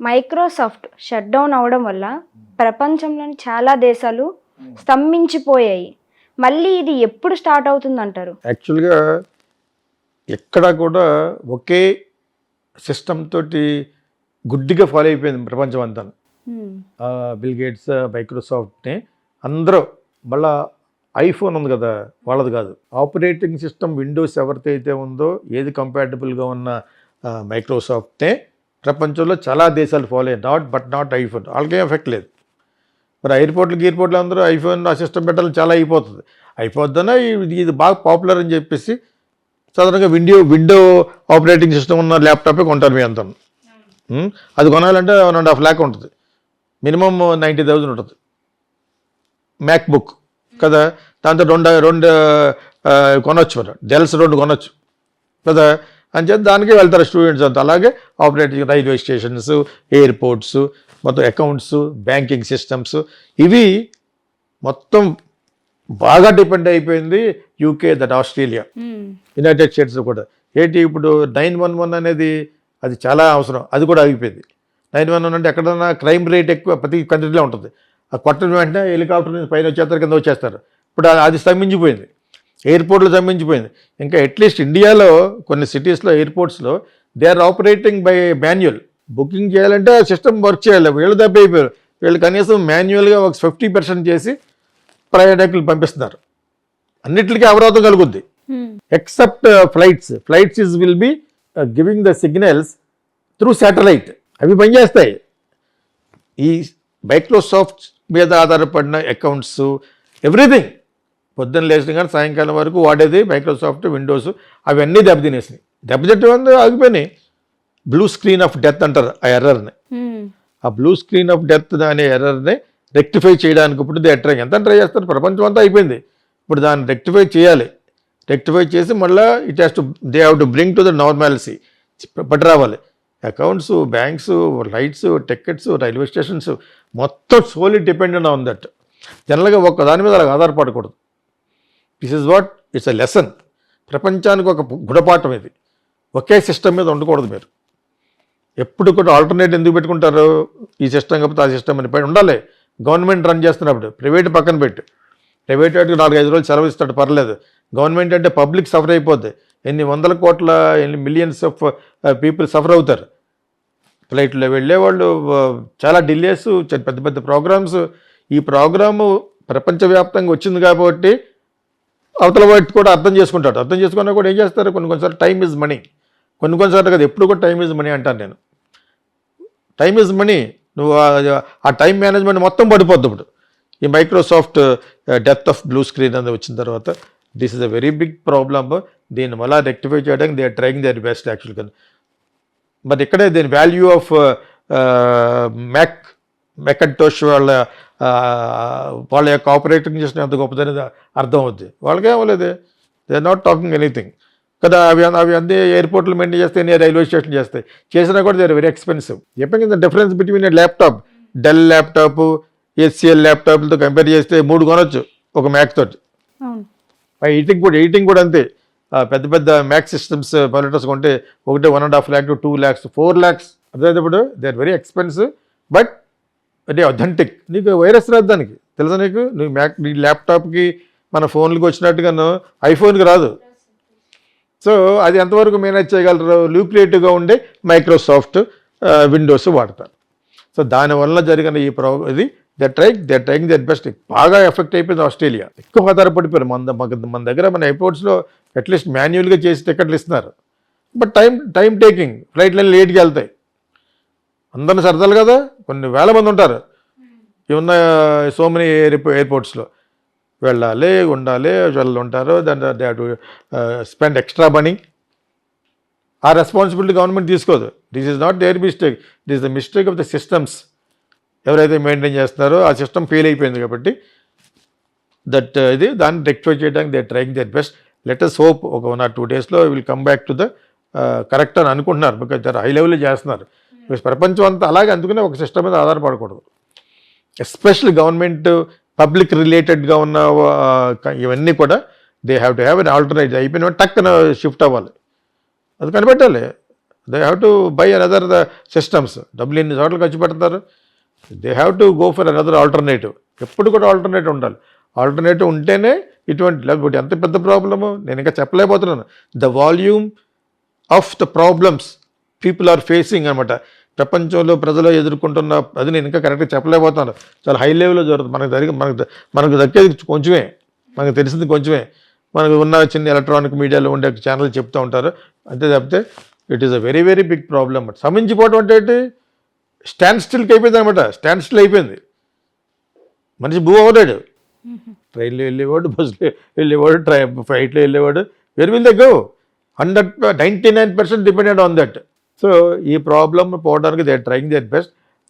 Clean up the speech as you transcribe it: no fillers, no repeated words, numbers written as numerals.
Microsoft shut down అవడం వల్ల ప్రపంచంలోని చాలా దేశాలు స్తంభించిపోయాయి. మళ్ళీ ఇది ఎప్పుడు స్టార్ట్ అవుతుంది అంటారు? యాక్చువల్గా ఎక్కడ కూడా ఒకే సిస్టమ్ తోటి గుడ్డిగా ఫాలో అయిపోయింది ప్రపంచం అంతా. బిల్ గేట్స్, మైక్రోసాఫ్ట్ని అందరూ మళ్ళా ఐఫోన్ ఉంది కదా వాళ్ళది కాదు, ఆపరేటింగ్ సిస్టమ్ విండోస్ ఎవరికైతే ఉందో ఏది కంపాటబుల్గా ఉన్న మైక్రోసాఫ్ట్నే ప్రపంచంలో చాలా దేశాలు ఫాలో అయ్యాయి. నాట్ ఐఫోన్, వాళ్ళకేం ఎఫెక్ట్ లేదు. మరి ఎయిర్పోర్ట్లు అందరూ ఐఫోన్ ఆ సిస్టమ్ పెట్టాలని చాలా అయిపోద్దన ఇది బాగా పాపులర్ అని చెప్పేసి సాధారణంగా విండో ఆపరేటింగ్ సిస్టమ్ ఉన్న ల్యాప్టాపే కొంటారు మీ అంతా. అది కొనాలంటే 1.5 lakh ఉంటుంది, మినిమం 90,000 ఉంటుంది. మ్యాక్ బుక్ కదా, దాంతో రెండు కొనొచ్చు, మరి డెల్స్ 2 కొనొచ్చు కదా. అని చెప్పి దానికే వెళ్తారు స్టూడెంట్స్ అంతా. అలాగే ఆపరేటింగ్ రైల్వే స్టేషన్స్, ఎయిర్పోర్ట్స్, మొత్తం అకౌంట్స్, బ్యాంకింగ్ సిస్టమ్స్, ఇవి మొత్తం బాగా డిపెండ్ అయిపోయింది UK, that Australia, United states కూడా. ఏంటి ఇప్పుడు 911 అనేది అది చాలా అవసరం, అది కూడా ఆగిపోయింది. 911 అంటే ఎక్కడన్నా క్రైమ్ రేట్ ఎక్కువ ప్రతి కంట్రీలో ఉంటుంది. ఆ కొట్టడం వెంటనే హెలికాప్టర్ నుంచి పైన వచ్చేస్తారు, కింద వచ్చేస్తారు. ఇప్పుడు అది స్తంభించిపోయింది, ఎయిర్పోర్ట్లు స్తంభించిపోయింది. ఇంకా అట్లీస్ట్ ఇండియాలో కొన్ని సిటీస్లో ఎయిర్పోర్ట్స్లో they are operating by manual. Booking చేయాలంటే ఆ సిస్టమ్ వర్క్ చేయాలి. వీళ్ళు దెబ్బ అయిపోయారు. వీళ్ళు కనీసం మాన్యువల్గా ఒక 50% చేసి ప్రయాణికులు పంపిస్తున్నారు. అన్నిటికీ అవరోధం కలుగుద్ది except flights will be giving the signals through satellite. అవి పనిచేస్తాయి. ఈ మైక్రోసాఫ్ట్ మీద ఆధారపడిన అకౌంట్స్, ఎవ్రీథింగ్, పొద్దున్న లేచిన కానీ సాయంకాలం వరకు వాడేది మైక్రోసాఫ్ట్, విండోస్, అవన్నీ దెబ్బతినేసినాయి. దెబ్బతిట్టడం ఆగిపోయినాయి. బ్లూ స్క్రీన్ ఆఫ్ డెత్ అంటారు ఆ ఎర్రర్ని. ఆ బ్లూ స్క్రీన్ ఆఫ్ డెత్ అనే ఎర్రర్ని రెక్టిఫై చేయడానికి ఇప్పుడు ఎంత ట్రై చేస్తారు, ప్రపంచం అంతా అయిపోయింది. ఇప్పుడు దాన్ని రెక్టిఫై చేయాలి. రెక్టిఫై చేసి మళ్ళీ they have to bring to the normality పట్టి రావాలి. Accounts, banks, lights, tickets, railway stations మొత్తం సోలీ డిపెండెంట్ ఆన్ దట్. జనరల్గా ఒక్క దాని మీద అలా ఆధారపడకూడదు. This is what it's a lesson. ప్రపంచానికి ఒక గుణపాఠం ఇది. ఒకే సిస్టమ్ మీద ఉండకూడదు. మీరు ఎప్పుడు కూడా ఆల్టర్నేట్ ఎందుకు పెట్టుకుంటారు? ఈ సిస్టమ్ కాకపోతే ఆ సిస్టమ్ అని ఉండాలి. గవర్నమెంట్ రన్ చేస్తున్నప్పుడు ప్రైవేట్ పక్కన పెట్టు. ప్రైవేట్ వాటికి 4-5 రోజులు సెలవు ఇస్తాడు, పర్లేదు. గవర్నమెంట్ అంటే పబ్లిక్ సఫర్ అయిపోద్ది. ఎన్ని వందల కోట్ల, ఎన్ని మిలియన్స్ ఆఫ్ పీపుల్ సఫర్ అవుతారు. ఫ్లైట్లో వెళ్ళేవాళ్ళు, చాలా డిలేస్, పెద్ద పెద్ద ప్రోగ్రామ్స్. ఈ ప్రోగ్రాము ప్రపంచవ్యాప్తంగా వచ్చింది కాబట్టి అవతల వాటి కూడా అర్థం చేసుకుంటాడు. అర్థం చేసుకున్నా కూడా ఏం చేస్తారు, కొన్నిసార్లు టైం ఈజ్ మనీ. కొన్నిసార్లు కదా, ఎప్పుడు కూడా టైం ఈజ్ మనీ అంటాను నేను. Time is money. నువ్వు ఆ టైం మేనేజ్మెంట్ మొత్తం పడిపోద్ది. ఇప్పుడు ఈ Microsoft death of blue screen అనేది వచ్చిన తర్వాత this is a very big problem. దీన్ని మళ్ళీ రెక్టిఫై చేయడానికి they are trying their best యాక్చువల్గా. బట్ ఇక్కడే దీని వాల్యూ ఆఫ్ మ్యాకింటోష్ వాళ్ళ యొక్క ఆపరేటింగ్ సిస్టమ్ ఎంత గొప్పదనేది అర్థం అవుద్ది. వాళ్ళకేం అవ్వలేదు, they are not talking anything కదా. అవి అన్ని ఎయిర్పోర్ట్లు మెయింటైన్ చేస్తాయి, అన్ని రైల్వే స్టేషన్ చేస్తాయి. చేసినా కూడా దే ఆర్ వెరీ ఎక్స్పెన్సివ్. చెప్పాను కదా, difference between a laptop, Dell laptop, HCL ల్యాప్టాప్లతో కంపేర్ చేస్తే 3 కొనొచ్చు ఒక మ్యాక్ తోటి. ఎడిటింగ్ కూడా అంతే. పెద్ద పెద్ద మ్యాక్ సిస్టమ్స్ పాలిటర్స్ కొంటే ఒకటే 1.5 lakh to 2 lakhs, 4 lakhs. అర్థమైనప్పుడు they are very expensive, but అంటే అథెంటిక్. నీకు వైరస్ రాదు దానికి, తెలుసా నీకు? నువ్వు నీ ల్యాప్టాప్కి మన ఫోన్లకి వచ్చినట్టుగాను ఐఫోన్కి రాదు. సో అది ఎంతవరకు మేనేజ్ చేయగలరు? లూక్రియేటివ్గా ఉండే మైక్రోసాఫ్ట్ విండోస్ వాడతారు. సో దానివల్ల జరిగిన ఈ ఇది దే ట్రైయింగ్ దట్ బెస్ట్. బాగా ఎఫెక్ట్ అయిపోయింది ఆస్ట్రేలియా. ఎక్కువ ఆధారపడిపోయారు. మన దగ్గర మన ఎయిర్పోర్ట్స్లో అట్లీస్ట్ మాన్యువల్గా చేసి టికెట్లు ఇస్తున్నారు, బట్ టైం టేకింగ్. ఫ్లైట్లు లేట్గా వెళ్తాయి. అందరిని సరదాలు కదా, కొన్ని వేల మంది ఉంటారు. ఏమన్నా సో మెనీ ఎయిర్పోర్ట్స్లో వెళ్ళాలి, ఉండాలి, వాళ్ళు ఉంటారు. దాని they have to spend extra money. ఆ రెస్పాన్సిబిలిటీ గవర్నమెంట్ తీసుకోదు. This is not their mistake, this is the mistake of the systems. ఎవరైతే మెయింటైన్ చేస్తున్నారో ఆ సిస్టమ్ ఫెయిల్ అయిపోయింది కాబట్టి దాన్ని రెక్టిఫై చేయడానికి they trying their best. Let us hope ఒక 1 or 2 daysలో will come back to the correct అని అనుకుంటున్నారు. బికాజ్ చాలా హై లెవెల్లో చేస్తున్నారు. బికాజ్ ప్రపంచం అంతా అలాగే, అందుకనే ఒక సిస్టమ్ మీద ఆధారపడకూడదు. ఎస్పెషల్లీ గవర్నమెంట్ పబ్లిక్ రిలేటెడ్గా ఉన్న ఇవన్నీ కూడా they have to have an alternative. అయిపోయిన టక్కన షిఫ్ట్ అవ్వాలి, అది కనిపెట్టాలి. They have to buy another systems. డబ్బులు ఎన్ని చోట్ల ఖర్చు పెడతారు. They have to go for another alternative. ఎప్పుడు కూడా ఆల్టర్నేటివ్ ఉండాలి. ఆల్టర్నేటివ్ ఉంటేనే ఇటువంటి, లేకపోతే ఎంత పెద్ద ప్రాబ్లము నేను ఇంకా చెప్పలేకపోతున్నాను. The volume of the problems people are facing అనమాట. ప్రపంచంలో ప్రజలు ఎదుర్కొంటున్న అది నేను ఇంకా కరెక్ట్గా చెప్పలేకపోతున్నాను. చాలా హై లెవెల్లో జరుగుతుంది. మనకు దక్కేది కొంచెమే, మనకు తెలిసింది కొంచెమే. మనకు ఉన్న చిన్న ఎలక్ట్రానిక్ మీడియాలో ఉండే ఛానల్ చెప్తూ ఉంటారు అంతే తప్పితే it is a very very big problem. సమించిపోవటం అంటే ఏంటి? స్టాండ్ స్టిల్కి అయిపోయింది అనమాట. స్టాండ్ స్టిల్ అయిపోయింది. మనిషి మూవ్ అవ్వలేడు. ట్రైన్లో వెళ్ళేవాడు, బస్సులో వెళ్ళేవాడు, ఫ్లైట్లో వెళ్ళేవాడు. Where will they go? 99% depended on that. So ఈ ప్రాబ్లమ్ పోవడానికి they are trying their best.